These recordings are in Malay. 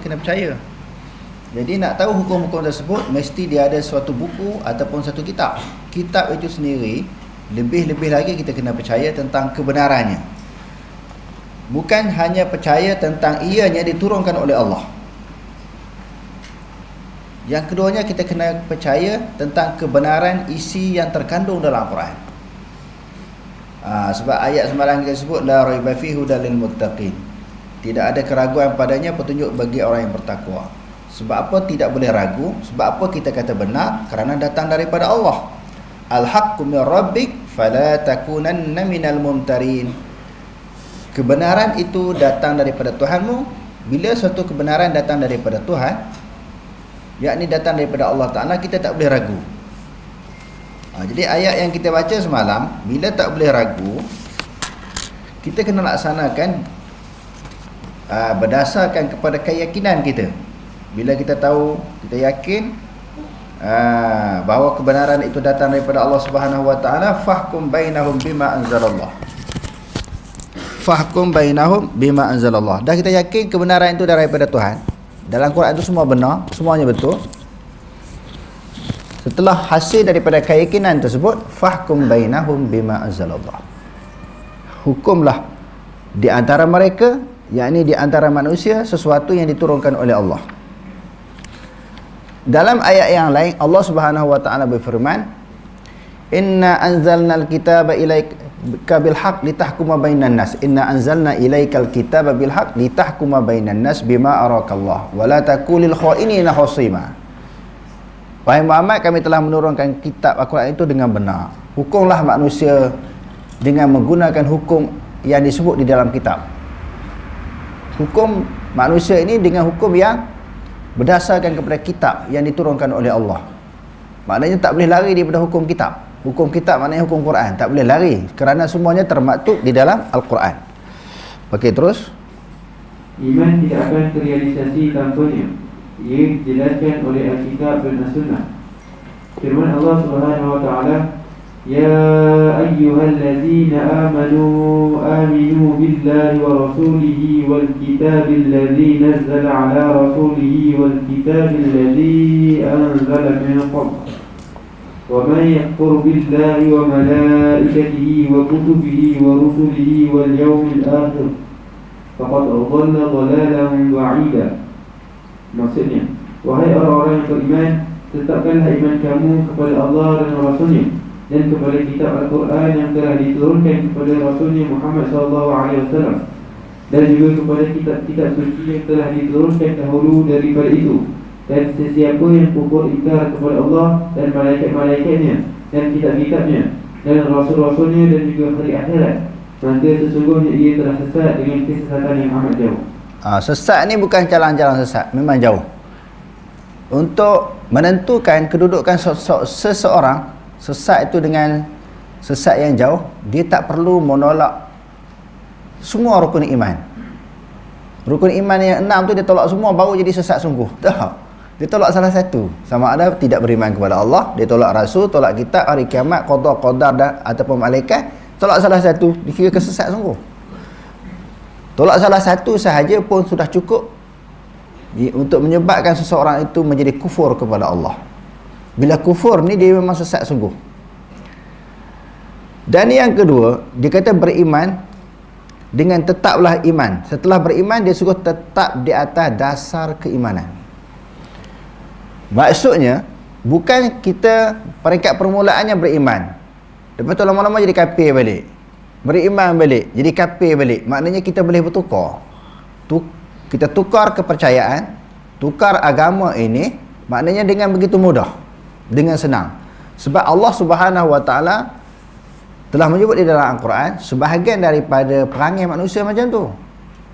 kena percaya. Jadi nak tahu hukum-hukum tersebut, mesti dia ada suatu buku ataupun satu kitab. Kitab itu sendiri, lebih-lebih lagi kita kena percaya tentang kebenarannya. Bukan hanya percaya tentang ianya diturunkan oleh Allah. Yang keduanya, kita kena percaya tentang kebenaran isi yang terkandung dalam Al-Quran. Sebab ayat semalam kita sebut, la raiba fihi hudal lil muttaqin. Tidak ada keraguan padanya, petunjuk bagi orang yang bertakwa. Sebab apa tidak boleh ragu? Sebab apa kita kata benar? Kerana datang daripada Allah. Al-haqqu min rabbik fala takunanna minal mumtarin. Kebenaran itu datang daripada Tuhanmu. Bila suatu kebenaran datang daripada Tuhan, yakni datang daripada Allah Ta'ala, kita tak boleh ragu. Jadi ayat yang kita baca semalam, bila tak boleh ragu, kita kena laksanakan berdasarkan kepada keyakinan kita. Bila kita tahu, kita yakin bahawa kebenaran itu datang daripada Allah Subhanahu Wa Ta'ala, fahkum bainahum bima anzalallah. Fahkum bainahum bima anzalallah. Dah kita yakin kebenaran itu daripada Tuhan. Dalam Quran itu semua benar, semuanya betul. Setelah hasil daripada keyakinan tersebut, fahkum bainahum bima anzalallah. Hukumlah di antara mereka, yakni di antara manusia, sesuatu yang diturunkan oleh Allah. Dalam ayat yang lain, Allah Subhanahu Wa Ta'ala berfirman, inna anzalnal kitaba ilaika bil haqq litahkuma bainan nas. Inna anzalna ilaikal kitaba bil haqq litahkuma bainan nas bima arakallah wa la takulil khainina khasima. Wahai Muhammad, kami telah menurunkan kitab Al-Quran itu dengan benar. Hukumlah manusia dengan menggunakan hukum yang disebut di dalam kitab. Hukum manusia ini dengan hukum yang berdasarkan kepada kitab yang diturunkan oleh Allah. Maknanya tak boleh lari daripada hukum kitab. Hukum kitab maknanya hukum Quran. Tak boleh lari kerana semuanya termaktub di dalam Al-Quran. Okey, terus. Iman tidak akan terrealisasi tanpanya. Ia dijelaskan oleh Al-Kitab dan As-Sunnah. Firman Allah Subhanahu Wa Ta'ala, ya ayyuhallazina amanu aminu billahi wa rasulihi wal kitabil ladzi nazzala ala rasulihi wal kitabil ladzi anzala min qabl. وَمَنْ يَكْفُرْ بِاللَّهِ وَمَلَائِكَتِهِ وَكُتُبِهِ وَرُسُلِهِ وَالْيَوْمِ الْآخِرِ فَقَدْ أَضَلَّ ضَلَالًا بَعِيدًا. Maksudnya, wahai orang-orang yang beriman, tetapkanlah iman kamu kepada Allah dan Rasulnya, dan kepada kitab Al-Quran yang telah diturunkan kepada Rasulnya Muhammad SAW, dan juga kepada kitab-kitab suci yang telah diturunkan dahulu daripada itu. Dan sesiapa yang kufur ingkar kepada Allah dan malaikat-malaikatnya dan kitab-kitabnya dan rasul-rasulnya dan juga hari akhirat, maka sesungguhnya ia telah sesat dengan kesesatan yang amat jauh. Sesat ni bukan jalan-jalan sesat, memang jauh. Untuk menentukan kedudukan seseorang sesat itu dengan sesat yang jauh, dia tak perlu menolak semua rukun iman. Rukun iman yang 6 tu dia tolak semua, baru jadi sesat sungguh. Tak. Dia tolak salah satu. Sama ada tidak beriman kepada Allah, dia tolak Rasul, tolak kitab, hari kiamat, qada, qadar dan ataupun malaikat. Tolak salah satu, dikira kesesat sungguh. Tolak salah satu sahaja pun sudah cukup untuk menyebabkan seseorang itu menjadi kufur kepada Allah. Bila kufur ni, dia memang sesat sungguh. Dan yang kedua, dia kata beriman dengan tetaplah iman. Setelah beriman, dia suruh tetap di atas dasar keimanan. Maksudnya, bukan kita peringkat permulaannya beriman, lepas tu lama-lama jadi kafir balik, beriman balik, jadi kafir balik. Maknanya kita boleh bertukar. Kita tukar kepercayaan, tukar agama ini, maknanya dengan begitu mudah, dengan senang. Sebab Allah Subhanahu Wa Ta'ala telah menyebut di dalam Al-Quran, sebahagian daripada perangai manusia macam tu.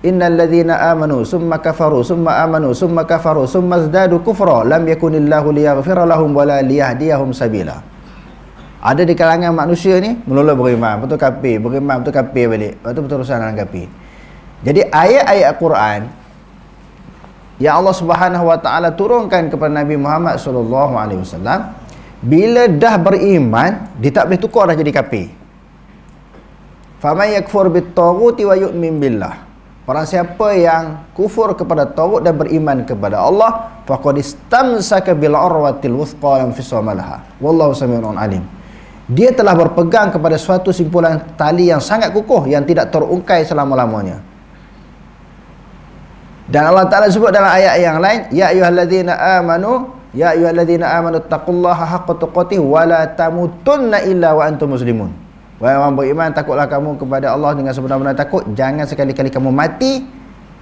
Innal ladzina amanu summa kafaru summa amanu summa kafaru summa zdadu kufra lam yakunillahu liyaghfira lahum wala liyahdiyahum sabila. Ada di kalangan manusia ni mula-mula beriman, betul kafir, beriman betul kafir balik, lepas tu berterusan dalam kafir. Jadi ayat-ayat Al-Quran yang Allah Subhanahu Wa Ta'ala turunkan kepada Nabi Muhammad sallallahu alaihi wasallam, bila dah beriman, dia tak boleh tukar dah jadi kafir. Faman yakfur bit-taghuti wa yu'min billah. Barang siapa yang kufur kepada taghut dan beriman kepada Allah, faqad istamsaka bil urwatil wuthqa lam fisama laha. Wallahu samii'un alim. Dia telah berpegang kepada suatu simpulan tali yang sangat kukuh yang tidak terungkai selama-lamanya. Dan Allah Ta'ala sebut dalam ayat yang lain, ya ayyuhalladzina amanu taqullaha haqqa tuqatih wa la tamutunna illa wa antum muslimun. Wahai orang beriman, takutlah kamu kepada Allah dengan sebenar-benar takut. Jangan sekali-kali kamu mati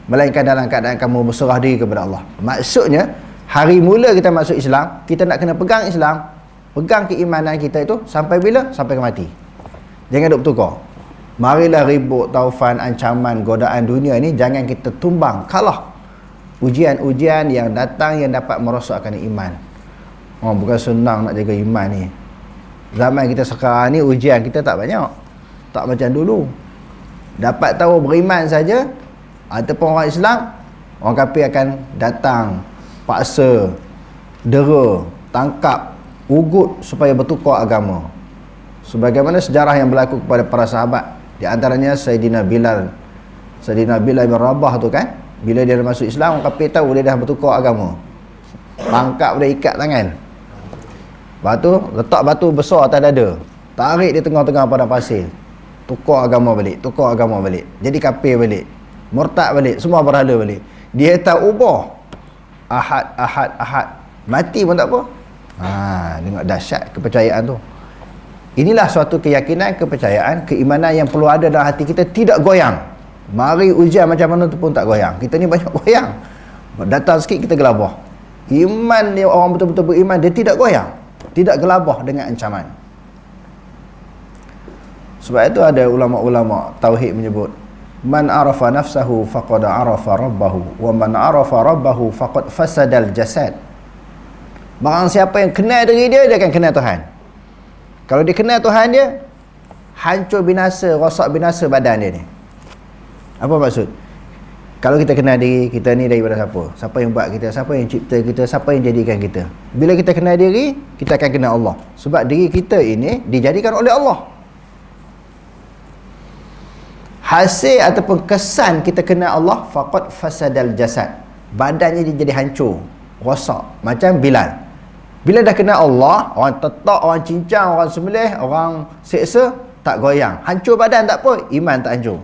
melainkan dalam keadaan kamu berserah diri kepada Allah. Maksudnya, hari mula kita masuk Islam, kita nak kena pegang Islam, pegang keimanan kita itu sampai bila? Sampai ke mati. Jangan duk bertukar. Marilah ribut, taufan, ancaman, godaan dunia ni jangan kita tumbang, kalah. Ujian-ujian yang datang yang dapat merosakkan iman. Oh, bukan senang nak jaga iman ni. Zaman kita sekarang ni ujian kita tak banyak. Tak macam dulu. Dapat tahu beriman saja ataupun orang Islam, orang kafir akan datang, paksa, dera, tangkap, ugut supaya bertukar agama. Sebagaimana sejarah yang berlaku kepada para sahabat. Di antaranya Sayyidina Bilal bin Rabah tu kan, bila dia masuk Islam, orang kafir tahu dia dah bertukar agama. Tangkap dia, ikat tangan. Lepas tu letak batu besar atas dada, tarik di tengah-tengah padang pasir, tukar agama balik, jadi kafir balik, murtad balik, semua berhala balik. Dia tak ubah, ahad, mati pun tak apa. Tengok dahsyat kepercayaan tu. Inilah suatu keyakinan, kepercayaan, keimanan yang perlu ada dalam hati kita, tidak goyang. Mari ujian macam mana tu pun tak goyang. Kita ni banyak goyang, datang sikit kita gelabah. Iman ni, orang betul-betul beriman, dia tidak goyang, tidak gelabah dengan ancaman. Sebab itu ada ulama-ulama tauhid menyebut, man arafa nafsahu faqad arafa rabbahu, wa man arafa rabbahu faqad fasadal jasad. Barang siapa yang kenal diri dia, dia akan kenal Tuhan. Kalau dia kenal Tuhan dia, hancur binasa, rosak binasa badan dia ni. Apa maksud? Kalau kita kenal diri kita ni daripada siapa? Siapa yang buat kita? Siapa yang cipta kita? Siapa yang jadikan kita? Bila kita kenal diri, kita akan kenal Allah. Sebab diri kita ini dijadikan oleh Allah. Hasil ataupun kesan kita kenal Allah, faqad fasadal jasad. Badannya dia jadi hancur, rosak. Macam Bilal. Bila dah kenal Allah, orang tetak, orang cincang, orang sembelih, orang seksa, tak goyang. Hancur badan tak apa, iman tak hancur.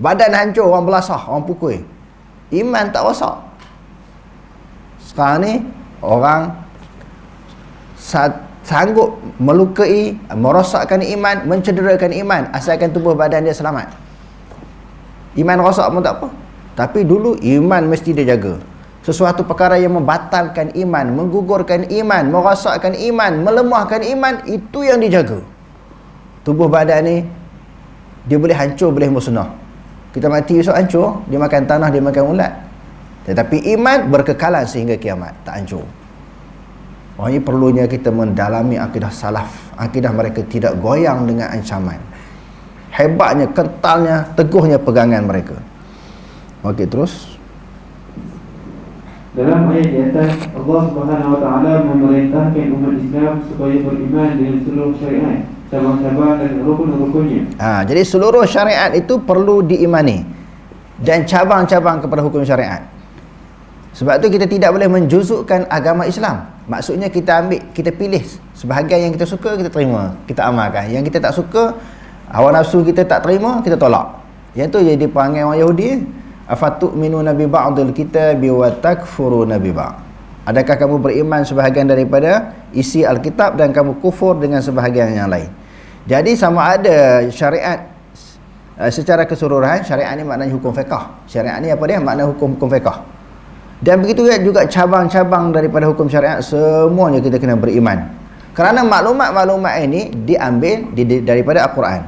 Badan hancur, orang belasah, orang pukul, iman tak rosak. Sekarang ni orang sanggup melukai, merosakkan iman, mencederakan iman, asalkan tubuh badan dia selamat. Iman rosak pun tak apa. Tapi dulu iman mesti dia jaga. Sesuatu perkara yang membatalkan iman, menggugurkan iman, merosakkan iman, melemahkan iman, itu yang dijaga. Tubuh badan ni dia boleh hancur, boleh musnah. Kita mati esok hancur, dia makan tanah, dia makan ulat. Tetapi iman berkekalan sehingga kiamat, tak hancur. Orang ini perlunya kita mendalami akidah salaf. Akidah mereka tidak goyang dengan ancaman. Hebatnya, kentalnya, teguhnya pegangan mereka. Okey, terus. Dalam ayat di atas, Allah Subhanahu wa taala memerintahkan umat Islam supaya beriman dengan seluruh syariat, cabang-cabang dan rukun-rukunnya. Jadi seluruh syariat itu perlu diimani, dan cabang-cabang kepada hukum syariat. Sebab tu kita tidak boleh menjuzukkan agama Islam. Maksudnya kita ambil, kita pilih sebahagian yang kita suka, kita terima, kita amalkan. Yang kita tak suka, hawa nafsu kita tak terima, kita tolak. Yang tu jadi panggil orang Yahudi, afatu'minuna bi ba'dil kitabi wa takfuruna bi ba'd. Adakah kamu beriman sebahagian daripada isi Alkitab dan kamu kufur dengan sebahagian yang lain? Jadi sama ada syariat secara keseluruhan, syariat ni maknanya hukum fiqh. Syariat ni apa dia? Makna hukum-hukum fiqh. Dan begitu juga cabang-cabang daripada hukum syariat, semuanya kita kena beriman. Kerana maklumat-maklumat ini diambil daripada Al-Quran.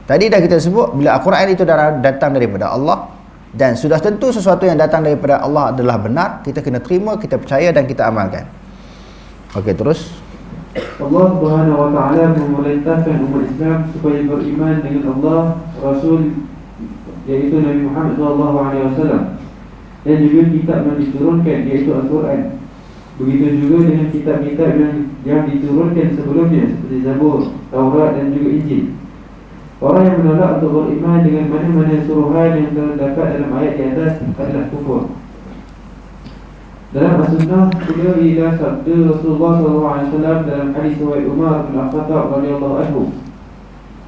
Tadi dah kita sebut, bila Al-Quran itu datang daripada Allah, dan sudah tentu sesuatu yang datang daripada Allah adalah benar, kita kena terima, kita percaya dan kita amalkan. Okey, terus. Allah Subhanahu wa taala memerintahkan umat Islam supaya beriman dengan Allah, Rasul, iaitu Nabi Muhammad SAW, dan juga kitab yang diturunkan, iaitu Al-Quran. Begitu juga dengan kitab-kitab yang diturunkan sebelumnya, seperti Zabur, Taurat dan juga Injil. Orang yang menolak untuk beriman dengan mana-mana suruhan yang terdapat dalam ayat di atas adalah kufur. Dalam As-Sunnah pula ialah sabda Rasulullah SAW dalam hadis riwayat Umar bin Al-Khattab radhiyallahu anhu,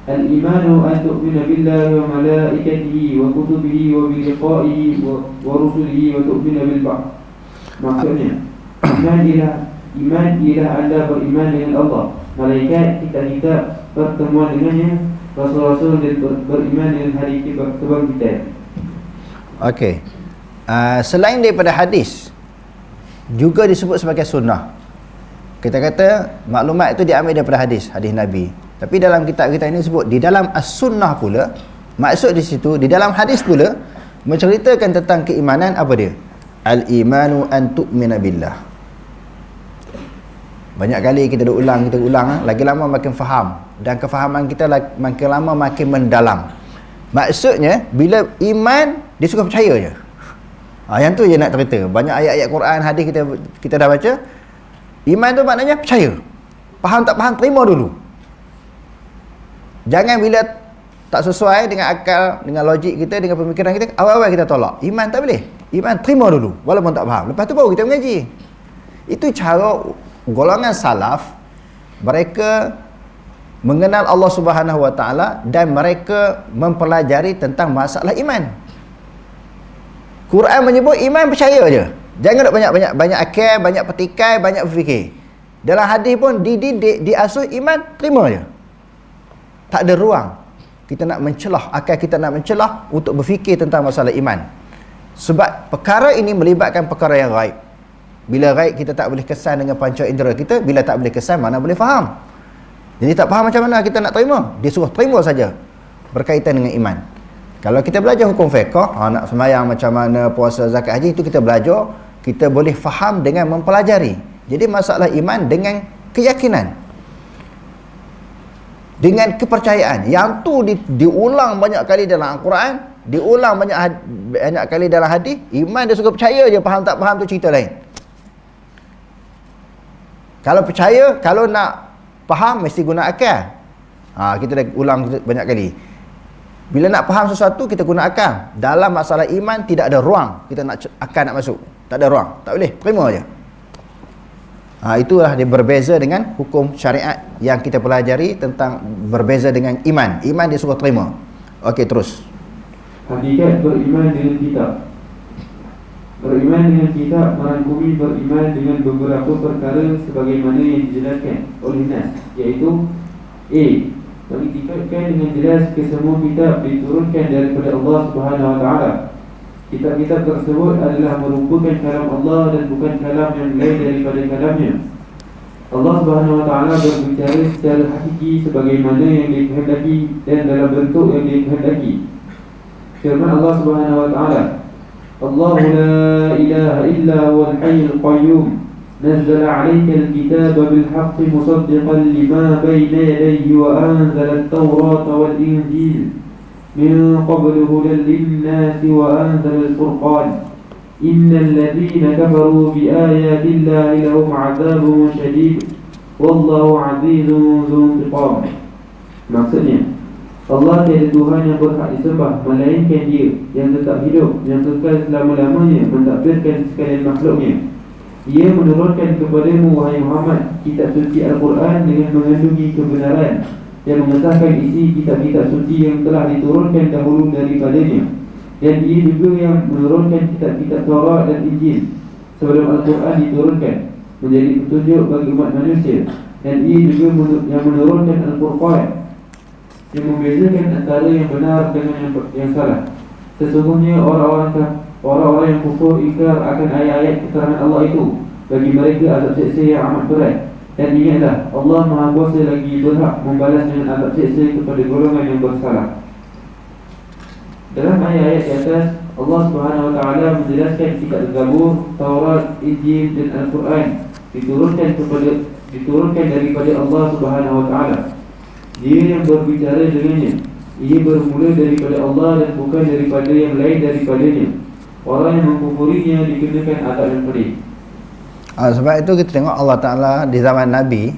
Al-imanu an tu'mina billahi wa malaikatihi wa kutubihi wa biliqa'ihi wa rusulihi wa tu'mina bil ba'd. Maksudnya, iman ialah anda beriman dengan Allah, malaikat, kitab-kitab, pertemuan dengannya, rasul-rasul, dan beriman dengan hari kebangkitan. Okey. Selain daripada hadis, juga disebut sebagai sunnah. Kita kata maklumat itu diambil daripada hadis Nabi. Tapi dalam kitab kita ini sebut di dalam as-sunnah pula, maksud di situ di dalam hadis pula menceritakan tentang keimanan. Apa dia? Al-imanu an tu'mina billah. Banyak kali kita ulang, lagi lama makin faham, dan kefahaman kita makin lama makin mendalam. Maksudnya bila iman dia suka percaya je. Yang tu je nak cerita. Banyak ayat-ayat Quran, hadis kita dah baca. Iman tu maknanya percaya. Faham tak faham, terima dulu. Jangan bila tak sesuai dengan akal, dengan logik kita, dengan pemikiran kita, awal-awal kita tolak. Iman tak boleh. Iman terima dulu walaupun tak faham. Lepas tu baru kita mengaji. Itu cara golongan salaf, mereka mengenal Allah Subhanahu Wa Taala dan mereka mempelajari tentang masalah iman. Quran menyebut iman percaya je. Jangan nak banyak akal, banyak petikai, banyak berfikir. Dalam hadis pun dididik, diasuh iman, terima je. Tak ada ruang kita nak mencelah, akal kita nak mencelah untuk berfikir tentang masalah iman. Sebab perkara ini melibatkan perkara yang gaib. Bila gaib kita tak boleh kesan dengan panca indera kita, bila tak boleh kesan mana boleh faham. Jadi tak faham macam mana kita nak terima. Dia suruh terima saja berkaitan dengan iman. Kalau kita belajar hukum fiqh, nak sembahyang macam mana, puasa, zakat, haji, itu kita belajar, kita boleh faham dengan mempelajari. Jadi masalah iman dengan keyakinan, dengan kepercayaan. Yang tu diulang banyak kali dalam Al-Quran, diulang banyak kali dalam hadis. Iman dia suka percaya je, faham tak faham tu cerita lain. Kalau percaya, kalau nak faham mesti guna akal. Kita dah ulang banyak kali. Bila nak faham sesuatu, kita guna akal. Dalam masalah iman, tidak ada ruang kita nak akal nak masuk. Tak ada ruang. Tak boleh. Terima je. Itulah dia berbeza dengan hukum syariat yang kita pelajari tentang berbeza dengan iman. Iman dia suruh terima. Okey, terus. Hakikat beriman dengan kitab. Beriman dengan kitab merangkumi beriman dengan beberapa perkara sebagaimana yang dijelaskan oleh Nas, iaitu A. Mengitikadkan dengan jelas kesemua kitab diturunkan daripada Allah Subhanahu Wa Taala. Kitab-kitab tersebut adalah merupakan kalam Allah dan bukan kalam yang lain daripada kalamnya. Allah Subhanahu Wa Taala berbicara secara hakiki sebagaimana yang dikehendaki dan dalam bentuk yang dikehendaki. Firman Allah Subhanahu Wa Taala, Allah la ilaha illa huwal hayyul qayyum. نزل عليك الكتاب بالحق مصدقا لما بين يديه وأنزل التوراة والإنجيل من قبل هدى للناس وأنزل الفرقان إن الذين كفروا بآيات الله لهم عذاب شديد والله عزيز ذو انتقام. Maksudnya, Allah tiada Tuhan yang berhak disembah melainkan Dia yang tetap hidup, yang kekal selama-lamanya, mentadbirkan sekalian makhluknya. Ia menurunkan kepadamu, wahai Muhammad, kitab suci Al-Quran dengan mengandungi kebenaran yang mengesahkan isi kitab-kitab suci yang telah diturunkan dahulu daripadanya. Dan ia juga yang menurunkan kitab-kitab Taurat dan Injil sebelum Al-Quran diturunkan menjadi petunjuk bagi umat manusia. Dan ia juga yang menurunkan Al-Furqan yang membezakan antara yang benar dengan yang salah. Sesungguhnya orang-orang yang kufur ingkar akan ayat-ayat keterangan Allah itu, bagi mereka azab seksa yang amat berat. Dan ingatlah, Allah Maha Kuasa lagi berhak membalas dengan azab seksa kepada golongan yang bersalah. Dalam ayat-ayat di atas, Allah Subhanahu Wa Taala menjelaskan kitab Zabur, Taurat, Injil dan Al-Quran diturunkan daripada Allah Subhanahu Wa Taala. Dia yang berbicara dengannya. Ia bermula daripada Allah dan bukan daripada yang lain daripadanya. Orang yang mengkufurinya dikenakan azab yang pedih. Sebab itu kita tengok Allah Ta'ala di zaman Nabi,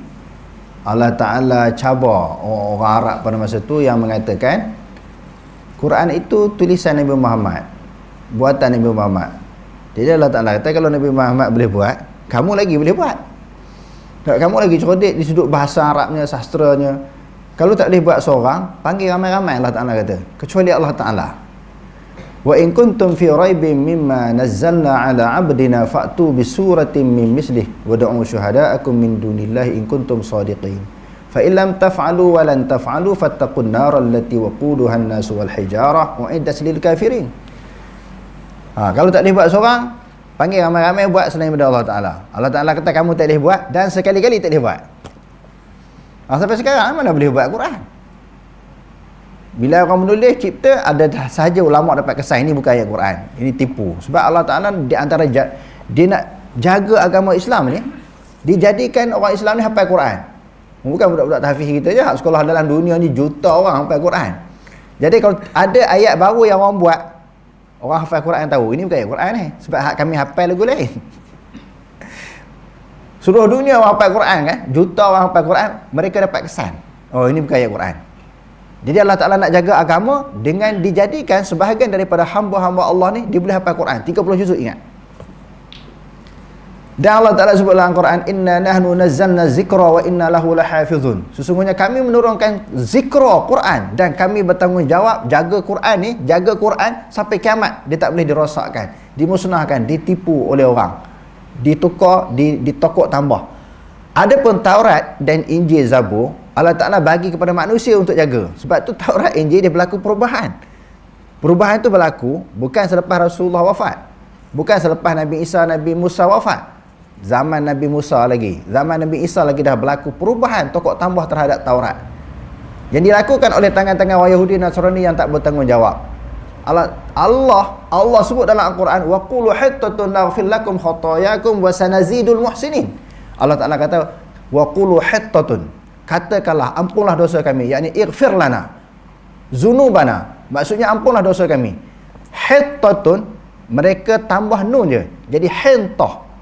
Allah Ta'ala cabar orang Arab pada masa tu yang mengatakan Quran itu tulisan Nabi Muhammad, buatan Nabi Muhammad. Jadi Allah Ta'ala kata kalau Nabi Muhammad boleh buat, kamu lagi boleh buat. Tak, kamu lagi cerdik di sudut bahasa Arabnya, sastranya. Kalau tak boleh buat seorang, panggil ramai-ramai, Allah Ta'ala kata, kecuali Allah Ta'ala. Wa in kuntum fi raibin mimma nazzalna ala abdina fa'tu bi suratin min mislih wad'u syuhada'akum min dunillahi in kuntum shadiqin. Fa in lam taf'alu wa lan taf'alu fattaqun nar allati waquduha an-nas wal hijarah u'iddat lil kafirin. Kalau tak boleh buat seorang, panggil ramai-ramai buat selain daripada Allah Ta'ala. Allah Ta'ala kata kamu tak boleh buat dan sekali-kali tak boleh buat. Sampai sekarang mana boleh buat Quran? Bila orang menulis cipta, ada sahaja ulama dapat kesan ini bukan ayat Quran, ini tipu. Sebab Allah Ta'ala di antara dia nak jaga agama Islam ni, dijadikan orang Islam ni hafal Quran. Bukan budak-budak tahfiz kita je, sekolah dalam dunia ni juta orang hafal Quran. Jadi kalau ada ayat baru yang orang buat, orang hafal Quran tahu ini bukan ayat Quran ni, sebab kami hafal lagu lain. Seluruh dunia orang hafal Quran kan, juta orang hafal Quran, mereka dapat kesan, oh ini bukan ayat Quran. Jadi Allah Ta'ala nak jaga agama dengan dijadikan sebahagian daripada hamba-hamba Allah ni dia boleh hafal Quran 30 juzuk, ingat. Dan Allah Ta'ala sebut dalam Quran, inna nahnu nazzalna zikra wa inna lahu lahafizun. Sesungguhnya kami menurunkan zikra Quran dan kami bertanggungjawab jaga Quran ni, jaga Quran sampai kiamat. Dia tak boleh dirosakkan, dimusnahkan, ditipu oleh orang, ditukar, ditokok tambah. Adapun Taurat dan Injil, Zabur, Allah Ta'ala bagi kepada manusia untuk jaga. Sebab tu Taurat, Injil dia berlaku perubahan. Perubahan tu berlaku bukan selepas Rasulullah wafat, bukan selepas Nabi Isa, Nabi Musa wafat. Zaman Nabi Musa lagi, zaman Nabi Isa lagi dah berlaku perubahan, tokok tambah terhadap Taurat yang dilakukan oleh tangan-tangan orang Yahudi Nasrani yang tak bertanggungjawab. Allah sebut dalam Al-Quran, wa qulu hittatun naghfir lakum khatayakum wa sanazidul muhsinin. Allah Ta'ala kata wa qulu hittatun, katakanlah ampunlah dosa kami, yakni ighfir lana zunubana, maksudnya ampunlah dosa kami. Hittatun, mereka tambah nun je jadi hintah.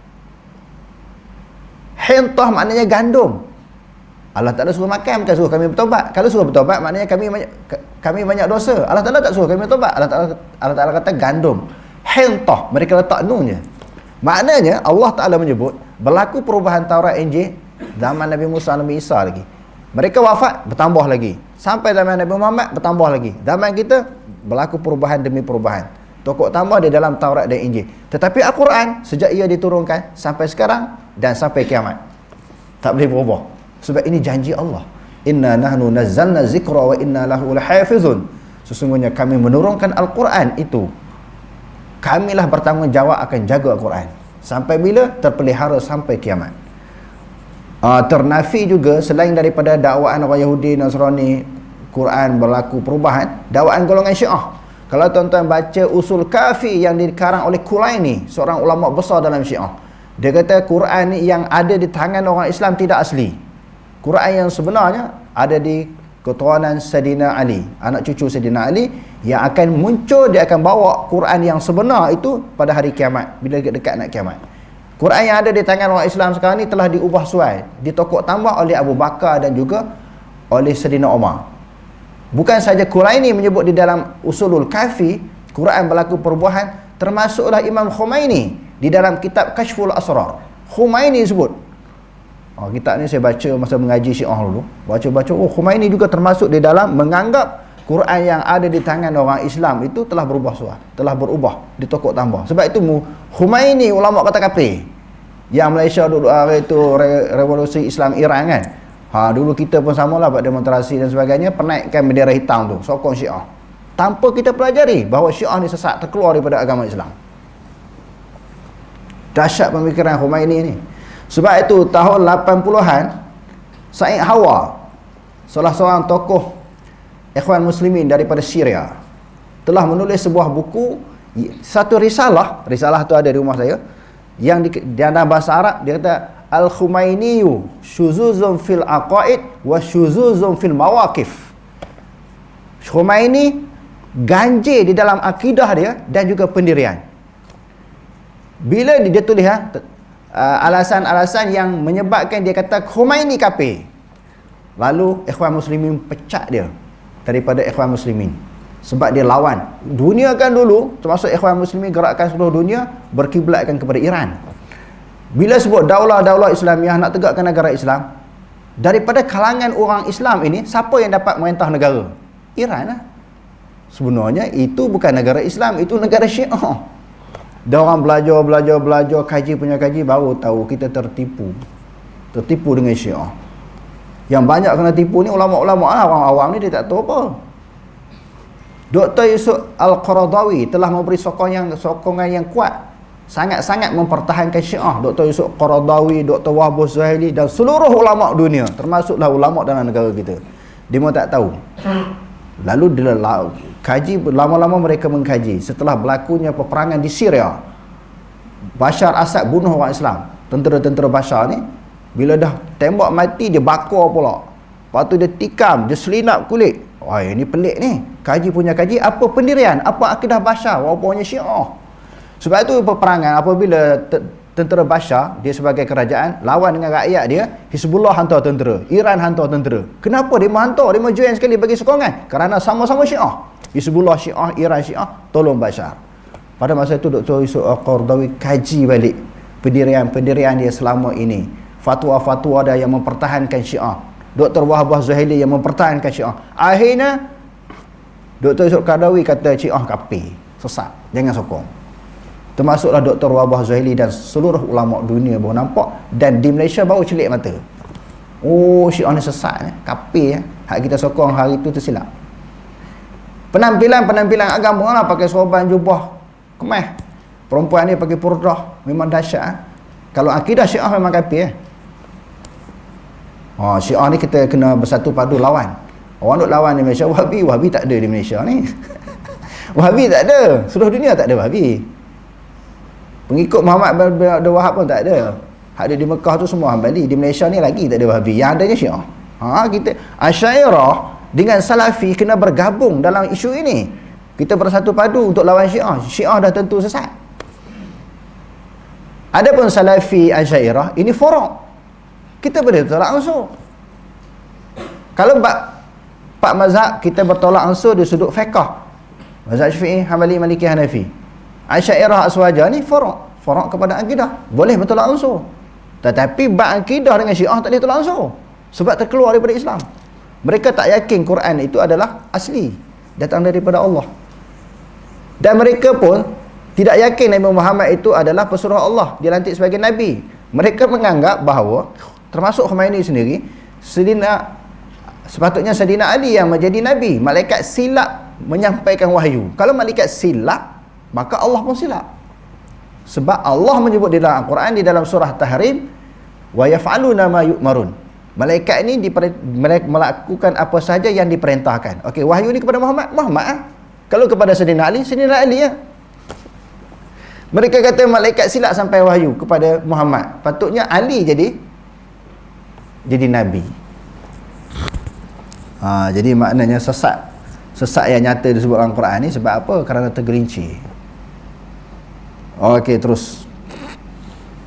Hintah maknanya gandum. Allah Ta'ala suruh makan, bukan suruh kami bertobat. Kalau suruh bertobat maknanya kami banyak dosa. Allah Ta'ala tak suruh kami bertobat. Allah Ta'ala kata gandum. Hintah, mereka letak nun je. Maknanya Allah Ta'ala menyebut berlaku perubahan Taurat Injil zaman Nabi Musa, Nabi Isa lagi. Mereka wafat, bertambah lagi. Sampai zaman Nabi Muhammad, bertambah lagi. Zaman kita, berlaku perubahan demi perubahan. Tokok tambah di dalam Taurat dan Injil. Tetapi Al-Quran, sejak ia diturunkan sampai sekarang dan sampai kiamat, tak boleh berubah. Sebab ini janji Allah. Inna nahnu nazzalna zikra wa inna lahu lahafizun. Sesungguhnya kami menurunkan Al-Quran itu, kamilah bertanggungjawab akan jaga Al-Quran. Sampai bila? Terpelihara sampai kiamat. Ternafi juga selain daripada dakwaan orang Yahudi Nasrani Quran berlaku perubahan, dakwaan golongan Syiah. Kalau tuan-tuan baca Usul Kafi yang dikarang oleh Kulaini, seorang ulama besar dalam Syiah, dia kata Quran yang ada di tangan orang Islam tidak asli. Quran yang sebenarnya ada di keturunan Sayyidina Ali, anak cucu Sayyidina Ali, yang akan muncul, dia akan bawa Quran yang sebenar itu pada hari kiamat, bila dekat nak kiamat. Quran yang ada di tangan orang Islam sekarang ni telah diubah suai, ditokok tambah oleh Abu Bakar dan juga oleh Sayyidina Umar. Bukan saja Quraini menyebut di dalam Usulul Kafi Quran berlaku perubahan, termasuklah Imam Khomeini di dalam kitab Kashful Asrar. Khomeini sebut, kitab ni saya baca masa mengaji Syiah dulu, baca-baca, Khomeini juga termasuk di dalam menganggap Quran yang ada di tangan orang Islam itu telah berubah suai, telah berubah, ditokok tambah. Sebab itu Khomeini ulama kata kafir. Yang Malaysia dulu hari itu revolusi Islam Iran kan, dulu kita pun samalah buat demonstrasi dan sebagainya, penaikkan bendera hitam tu, sokong Syiah, tanpa kita pelajari bahawa Syiah ni sesat, terkeluar daripada agama Islam. Dahsyat pemikiran Khomeini ni. Sebab itu tahun 80-an Said Hawa, salah seorang tokoh Ikhwan Muslimin daripada Syria, telah menulis sebuah buku, satu risalah tu ada di rumah saya, yang dalam bahasa Arab dia kata Al-Khumainiyu syuzuzun fil aqaid wa syuzuzun fil mawaqif. Khomeini ganjil di dalam akidah dia dan juga pendirian. Bila dia tulis alasan-alasan yang menyebabkan dia kata Khomeini kafir, Lalu Ikhwan Muslimin pecat dia daripada Ikhwan Muslimin sebab dia lawan. Dunia kan dulu, termasuk Ikhwan Muslimin, gerakan seluruh dunia berkiblatkan kepada Iran. Bila sebut daulah-daulah Islamiah, nak tegakkan negara Islam, daripada kalangan orang Islam ini, siapa yang dapat merintah negara? Iran lah. Sebenarnya itu bukan negara Islam, itu negara Syiah. Dia orang belajar, kaji punya kaji, baru tahu kita tertipu dengan Syiah. Yang banyak kena tipu ni ulama-ulama lah, orang awam ni dia tak tahu apa. Dr. Yusuf Al-Qaradawi telah memberi sokongan yang kuat, sangat-sangat mempertahankan Syiah. Dr. Yusuf Qaradawi, Dr. Wahbah Zuhaili dan seluruh ulama dunia, termasuklah ulama dalam negara kita. Dia memang tak tahu. Lalu dia kaji, lama-lama mereka mengkaji. Setelah berlakunya peperangan di Syria, Bashar Assad bunuh orang Islam. Tentera-tentera Bashar ni, bila dah tembak mati, dia bakar pula. Lepas tu dia tikam, dia selinap kulit. Wah, ini pelik ni. Kaji punya kaji, apa pendirian, apa akidah Bashar, rupanya Syiah. Sebab tu peperangan, apabila tentera Bashar, dia sebagai kerajaan, lawan dengan rakyat dia, Hizbullah hantar tentera, Iran hantar tentera. Kenapa dia menghantar? Dia mau join sekali bagi sokongan. Kerana sama-sama Syiah. Hizbullah Syiah, Iran Syiah, tolong Bashar. Pada masa itu Dr. Yusuf Al-Qaradawi kaji balik pendirian dia selama ini. Fatwa-fatwa dia yang mempertahankan Syiah. Dr. Wahbah Zuhaili yang mempertahankan Syiah. Akhirnya Dr. Yusuf Al-Qaradawi kata Syiah kafir, sesat, jangan sokong. Termasuklah Dr. Wahbah Zuhaili dan seluruh ulama dunia baru nampak, dan di Malaysia baru celik mata. Oh, Syiah ni sesat, kafir. Hak kita sokong hari itu tersilap. Penampilan agama lah, pakai sorban, jubah, kemas. Perempuan ni pakai purdah, memang dahsyat. Kalau akidah Syiah memang kafir. Syiah ni kita kena bersatu padu lawan. Orang duk lawan di Malaysia, Wahabi tak ada di Malaysia ni. Wahabi tak ada, seluruh dunia tak ada Wahabi. Pengikut Muhammad bin Abdul Wahab pun tak ada. Ada di Mekah tu semua Hambali. Di Malaysia ni lagi tak ada Wahabi. Yang adanya Syiah. Kita Asy'ariyah dengan Salafi kena bergabung dalam isu ini. Kita bersatu padu untuk lawan Syiah. Syiah dah tentu sesat. Adapun Salafi Asy'ariyah ini forok. Kita boleh tolak unsur. Kalau pak mazhab kita bertolak unsur di sudut fiqh. Mazhab Syafi'i, Hambali, Maliki, Hanafi. Asy'ariyah Aswaja ni forok kepada akidah. Boleh bertolak unsur. Tetapi bab akidah dengan Syiah tak boleh tolak unsur. Sebab terkeluar daripada Islam. Mereka tak yakin Quran itu adalah asli, datang daripada Allah. Dan mereka pun tidak yakin Nabi Muhammad itu adalah pesuruh Allah, dilantik sebagai Nabi. Mereka menganggap bahawa, termasuk Khomeini sendiri, sepatutnya Sayyidina Ali yang menjadi Nabi. Malaikat silap menyampaikan wahyu. Kalau malaikat silap, maka Allah pun silap. Sebab Allah menyebut di dalam Al-Quran, di dalam surah Tahrim, wa yaf'aluna ma yu'marun. Malaikat ini melakukan apa sahaja yang diperintahkan. Okey, wahyu ni kepada Muhammad Kalau kepada Sayyidina Ali ya. Mereka kata malaikat silap sampai wahyu kepada Muhammad. Patutnya Ali jadi Nabi. Jadi maknanya sesat yang nyata disebut dalam Quran ni. Sebab apa? Kerana tergelincir. Okey, terus.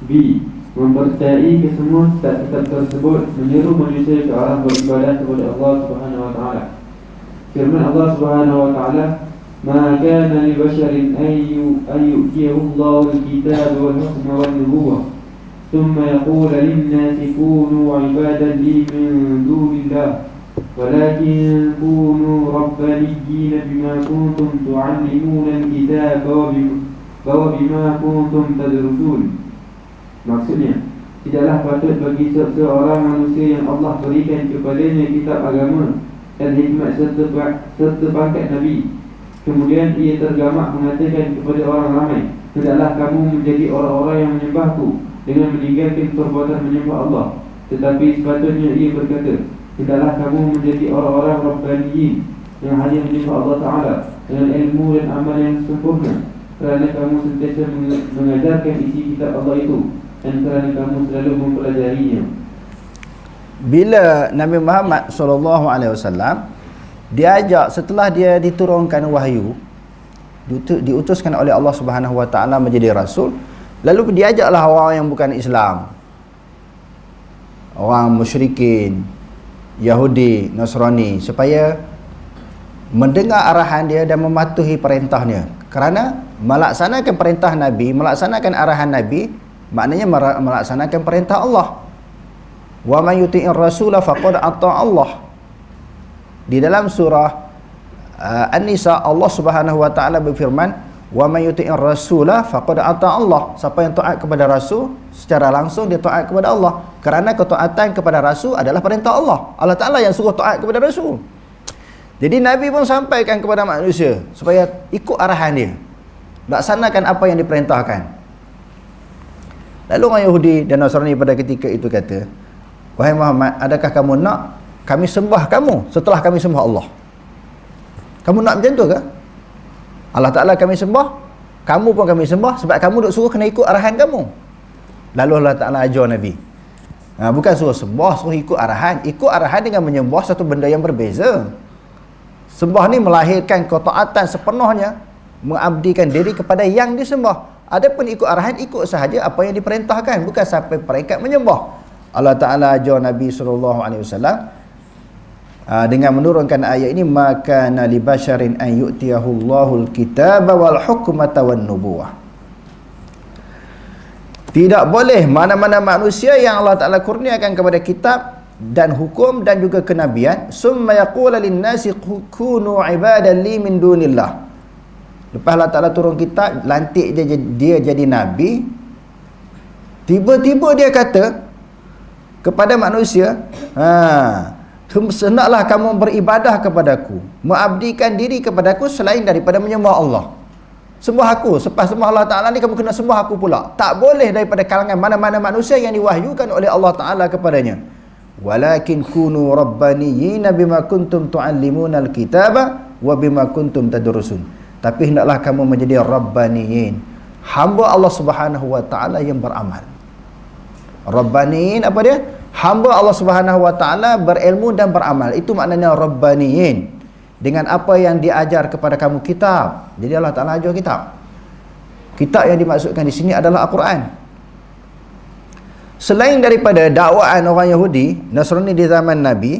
B. Mempercayai kesemua kitab-kitab tersebut menyeru manusia ke arah beribadah kepada Allah Subhanahu wa taala. Firman Allah Subhanahu wa taala, "Ma kana li basharin an yu'tiyahu Allahu al-kitaba wal hukma wan nubuwwah, thumma yaqulu lin-nasi kunu 'ibadan li min dunillah, walakin kunu rabbaniyyin bima kuntum tu'allimuna al-kitaba wa bima kuntum tadrusun." Maksudnya, tidaklah patut bagi seorang manusia yang Allah berikan kepadanya kitab agama dan hikmat serta pangkat Nabi, kemudian ia tergamak mengatakan kepada orang ramai, "Tidaklah kamu menjadi orang-orang yang menyembahku," dengan meninggalkan perbuatan menyembah Allah. Tetapi sepatutnya ia berkata, "Tidaklah kamu menjadi orang-orang Rabbaniyin yang hanya menyembah Allah Ta'ala dengan ilmu dan amal yang sempurna, kerana kamu sentiasa mengajarkan isi kitab Allah itu dan kerana kamu selalu mempelajarinya." Bila Nabi Muhammad SAW diajak, setelah dia diturunkan wahyu, diutuskan oleh Allah Subhanahu wa taala menjadi rasul, lalu diajaklah orang yang bukan Islam, orang musyrikin, Yahudi, Nasrani, supaya mendengar arahan dia dan mematuhi perintahnya. Kerana melaksanakan perintah Nabi, melaksanakan arahan Nabi, maknanya melaksanakan perintah Allah. Wa man yuti'ir rasula faqad ata'a Allah. Di dalam surah An-Nisa, Allah Subhanahu wa taala berfirman, wa man yuti'ir rasula faqad ata'a Allah. Siapa yang taat kepada rasul, secara langsung dia taat kepada Allah. Kerana ketaatan kepada rasul adalah perintah Allah. Allah Taala yang suruh taat kepada rasul. Jadi Nabi pun sampaikan kepada manusia supaya ikut arahan dia, laksanakan apa yang diperintahkan. Lalu orang Yahudi dan Nasrani pada ketika itu kata, wahai Muhammad, adakah kamu nak kami sembah kamu setelah kami sembah Allah? Kamu nak macam tu ke? Allah Ta'ala kami sembah, kamu pun kami sembah, sebab kamu duk suruh kena ikut arahan kamu. Lalu Allah Ta'ala ajar Nabi, bukan suruh sembah, suruh ikut arahan. Ikut arahan dengan menyembah satu benda yang berbeza. Sembah ni melahirkan ketaatan sepenuhnya, mengabdikan diri kepada yang disembah. Adapun ikut arahan, ikut sahaja apa yang diperintahkan, bukan sampai peringkat menyembah. Allah Ta'ala ajar Nabi SAW dengan menurunkan ayat ini, maka li basyarin an yu'tiyahullahul kitaba wal hukmata wan nubuwah. Tidak boleh mana-mana manusia yang Allah Ta'ala kurniakan kepada kitab dan hukum dan juga kenabian, summa yaqula lin-nasi kunu ibadan li min dunillah. Lepas Allah Ta'ala turun kitab, lantik dia jadi nabi, tiba-tiba dia kata kepada manusia, hendaklah kamu beribadah kepadaku, mengabdikan diri kepadaku selain daripada menyembah Allah. Sembah aku, selepas sembah Allah Ta'ala ni kamu kena sembah aku pula. Tak boleh daripada kalangan mana-mana manusia yang diwahyukan oleh Allah Ta'ala kepadanya. Walakin kunu rabbaniyina bima kuntum tu'allimuna al-kitaba wa bima kuntum tadrusun. Tapi hendaklah kamu menjadi rabbaniyin, hamba Allah Subhanahu wa taala yang beramal. Rabbaniyin apa dia? Hamba Allah Subhanahu wa taala berilmu dan beramal. Itu maknanya rabbaniyin. Dengan apa yang diajar kepada kamu kitab. Jadi Allah Ta'ala ajar kitab. Kitab yang dimaksudkan di sini adalah Al-Quran. Selain daripada dakwaan orang Yahudi, Nasrani di zaman Nabi,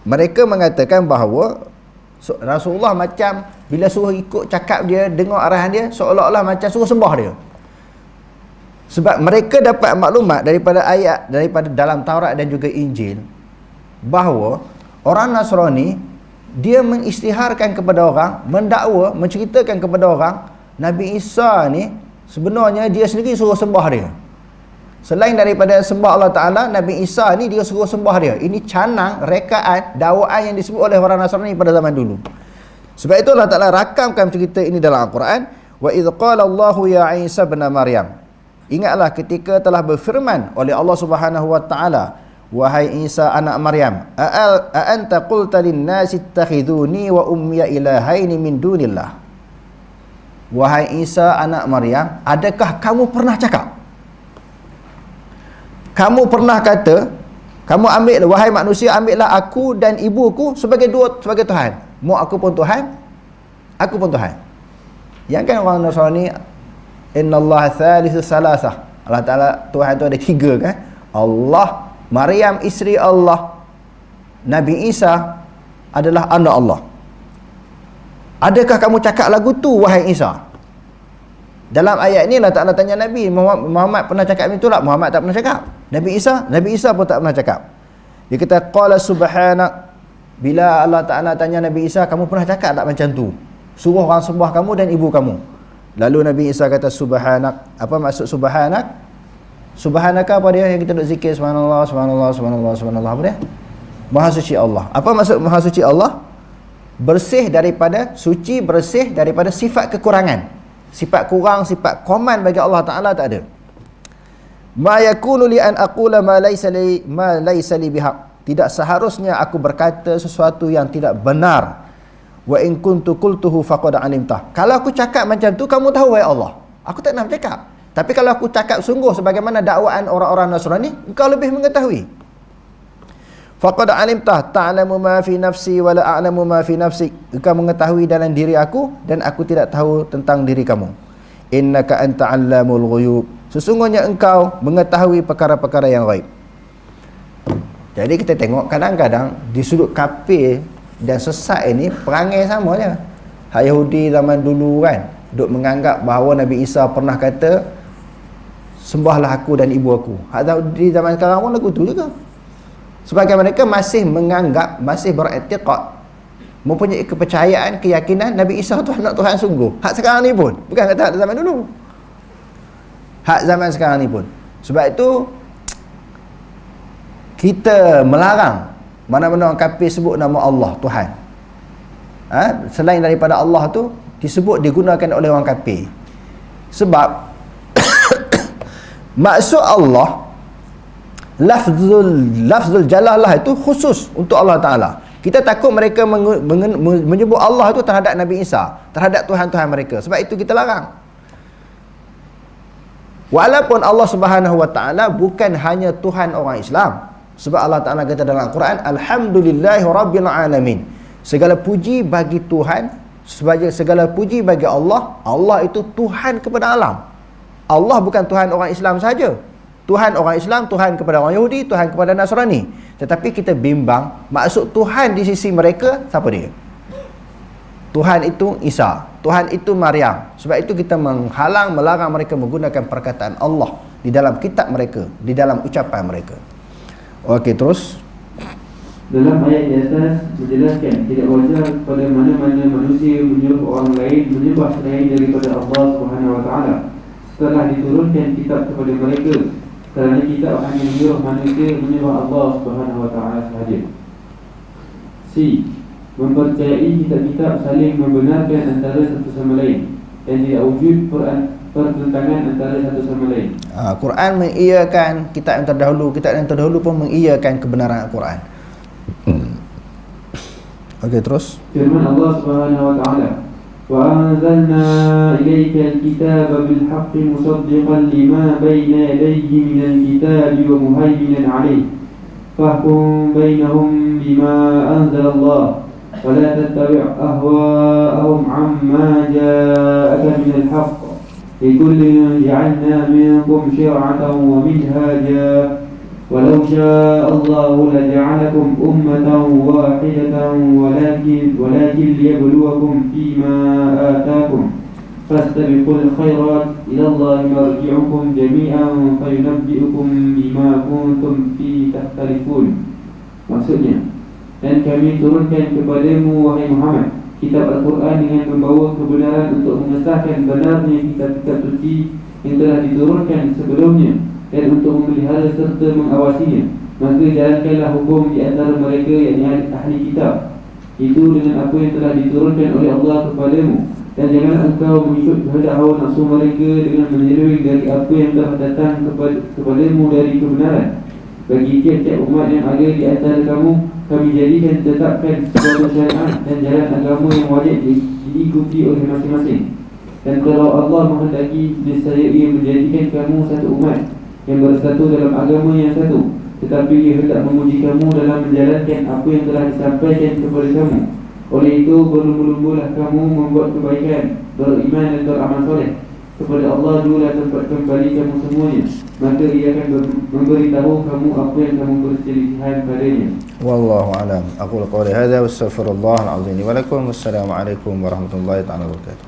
mereka mengatakan bahawa Rasulullah macam bila suruh ikut cakap dia, dengar arahan dia, seolah-olah macam suruh sembah dia. Sebab mereka dapat maklumat daripada ayat, daripada dalam Taurat dan juga Injil, bahawa orang Nasrani, dia mengisytiharkan kepada orang, mendakwa, menceritakan kepada orang, Nabi Isa ni sebenarnya dia sendiri suruh sembah dia. Selain daripada sembah Allah Ta'ala, Nabi Isa ni dia suruh sembah dia. Ini canang, rekaan, dakwaan yang disebut oleh orang Nasrani pada zaman dulu. Sebab itu Allah Ta'ala rakamkan cerita ini dalam Al-Quran. Wa idh qala Allahu ya Isa bin Maryam. Ingatlah ketika telah berfirman oleh Allah Subhanahu wa Ta'ala, wahai Isa anak Maryam, a anta qulta lin-nasi ittakhiduni wa ummiya ilahaini min dunillah. Wahai Isa anak Maryam, adakah kamu pernah cakap, kamu pernah kata, kamu ambil, wahai manusia, ambillah aku dan ibuku sebagai Tuhan. Mau aku pun Tuhan, aku pun Tuhan. Yang kan orang Nasrani, innallaha thalithu salasah. Allah Ta'ala Tuhan tu ada 3 kan? Allah, Maryam isteri Allah, Nabi Isa adalah anak Allah. Adakah kamu cakap lagu tu wahai Isa? Dalam ayat ni Allah Ta'ala tanya Nabi, Muhammad pernah cakap itu tak? Muhammad tak pernah cakap. Nabi Isa pun tak pernah cakap. Dia kata qala subhanak. Bila Allah Ta'ala tanya Nabi Isa, kamu pernah cakap tak macam tu? Suruh orang sembah kamu dan ibu kamu. Lalu Nabi Isa kata subhanak. Apa maksud subhanak? Subhanaka apa dia yang kita duk zikir, subhanallah, subhanallah, subhanallah, subhanallah, apa dia? Maha suci Allah. Apa maksud maha suci Allah? Bersih daripada, suci, bersih daripada sifat kekurangan. Sifat kurang, sifat koman bagi Allah Ta'ala tak ada. Ma yakunu li an aqula ma laysa li bihaq. Tidak seharusnya aku berkata sesuatu yang tidak benar. Wa in kuntu qultuhu faqad alimtah. Kalau aku cakap macam tu, kamu tahu wahai Allah. Aku tak nak bercakap. Tapi kalau aku cakap sungguh sebagaimana dakwaan orang-orang Nasrani, engkau lebih mengetahui. Faqad alimtah ta'lamu ma fi nafsi wa la a'lamu ma fi nafsik. Engkau mengetahui dalam diri aku dan aku tidak tahu tentang diri kamu. Innaka anta 'allamul ghuyub. Sesungguhnya engkau mengetahui perkara-perkara yang ghaib. Jadi kita tengok kadang-kadang di sudut kafir dan sesat ini perangai sama je. Hak Yahudi zaman dulu kan duk menganggap bahawa Nabi Isa pernah kata sembahlah aku dan ibu aku. Hak di zaman sekarang pun lagu tu juga. Sebagai mereka masih menganggap, masih beriktikad, mempunyai kepercayaan, keyakinan Nabi Isa tu anak Tuhan sungguh. Hak sekarang ni pun, bukan kata hak zaman dulu. Hak zaman sekarang ni pun. Sebab itu kita melarang mana-mana orang kafir sebut nama Allah Tuhan. Selain daripada Allah tu disebut, digunakan oleh orang kafir. Sebab maksud Allah, lafzul jalalah itu khusus untuk Allah Ta'ala. Kita takut mereka menyebut Allah itu terhadap Nabi Isa, terhadap Tuhan-Tuhan mereka. Sebab itu kita larang. Walaupun Allah Subhanahu Wa Ta'ala bukan hanya Tuhan orang Islam. Sebab Allah Ta'ala kata dalam Al-Quran, Alhamdulillahi Rabbil Alamin. Segala puji bagi Tuhan, segala puji bagi Allah. Allah itu Tuhan kepada alam. Allah bukan Tuhan orang Islam saja. Tuhan orang Islam, Tuhan kepada orang Yahudi, Tuhan kepada Nasrani. Tetapi kita bimbang, maksud Tuhan di sisi mereka, siapa dia? Tuhan itu Isa, Tuhan itu Maryam. Sebab itu kita melarang mereka menggunakan perkataan Allah di dalam kitab mereka, di dalam ucapan mereka. Okey, terus. Dalam ayat di atas menjelaskan tidak wajar pada mana-mana manusia menyuruh orang lain menyembah selain daripada Allah Subhanahu Wa Taala setelah diturunkan kitab kepada mereka, kerana kitab hanya menyuruh manusia menyembah Allah Subhanahu Wa Taala sahaja. C. Mempercayai kitab-kitab saling membenarkan antara satu sama lain dan tidak wujud pertentangan antara satu sama lain. Quran mengiyakan kitab yang terdahulu, kitab yang terdahulu pun mengiyakan kebenaran Al-Quran. Okey, terus. Firman Allah Subhanahu Wa Taala, wa anzalna ilaika al-kitaba bil haqqi musaddiqan lima bayna yadayhi min al-kitabi wa muhaiminan alayhi fahkum bainahum bima anzala Allah wa la tattabi' ahwa'ahum amma ja'aka min al-haqq likullin ja'alna minkum shir'atan wa minhaja ولو شاء الله لجعلكم أمة واحدة ولكن ليبلوكم فيما آتاكم فاستبقوا الخيرات إلى الله مرجعكم جميعا فينبئكم بما كنتم فيه تختلفون. Maksudnya, dan kami turunkan kepadamu wahai Muhammad kitab Al-Quran dengan membawa kebenaran untuk mengesahkan benarnya kitab-kitab suci yang telah diturunkan sebelumnya dan untuk memelihara serta mengawasinya. Maka jalankanlah hukum di antara mereka yang ahli kitab itu dengan apa yang telah diturunkan oleh Allah kepadamu, dan jangan engkau mengikut kehendak hawa nafsu mereka dengan menyeruing dari apa yang telah datang kepadamu dari kebenaran. Bagi tiap-tiap umat yang ada di antara kamu, kami jadikan tetapkan sebuah syariat dan jalan agama yang wajib diikuti oleh masing-masing. Dan kalau Allah menghendaki, nescaya Ia menjadikan kamu satu umat yang bersatu dalam agama yang satu, tetapi Ia hendak menguji kamu dalam menjalankan apa yang telah disampaikan kepada kamu. Oleh itu, berlumba-lumbalah kamu membuat kebaikan, beriman dan beramal soleh. Kepada Allah jugalah tempat kembali kamu semuanya. Maka Ia akan memberitahu kamu apa yang kamu berselisihan padanya. Wallahu a'lam. Aqulu qawli hadza wa astaghfirullahal azim wa lakum. Wassalamu alaikum warahmatullahi wabarakatuh.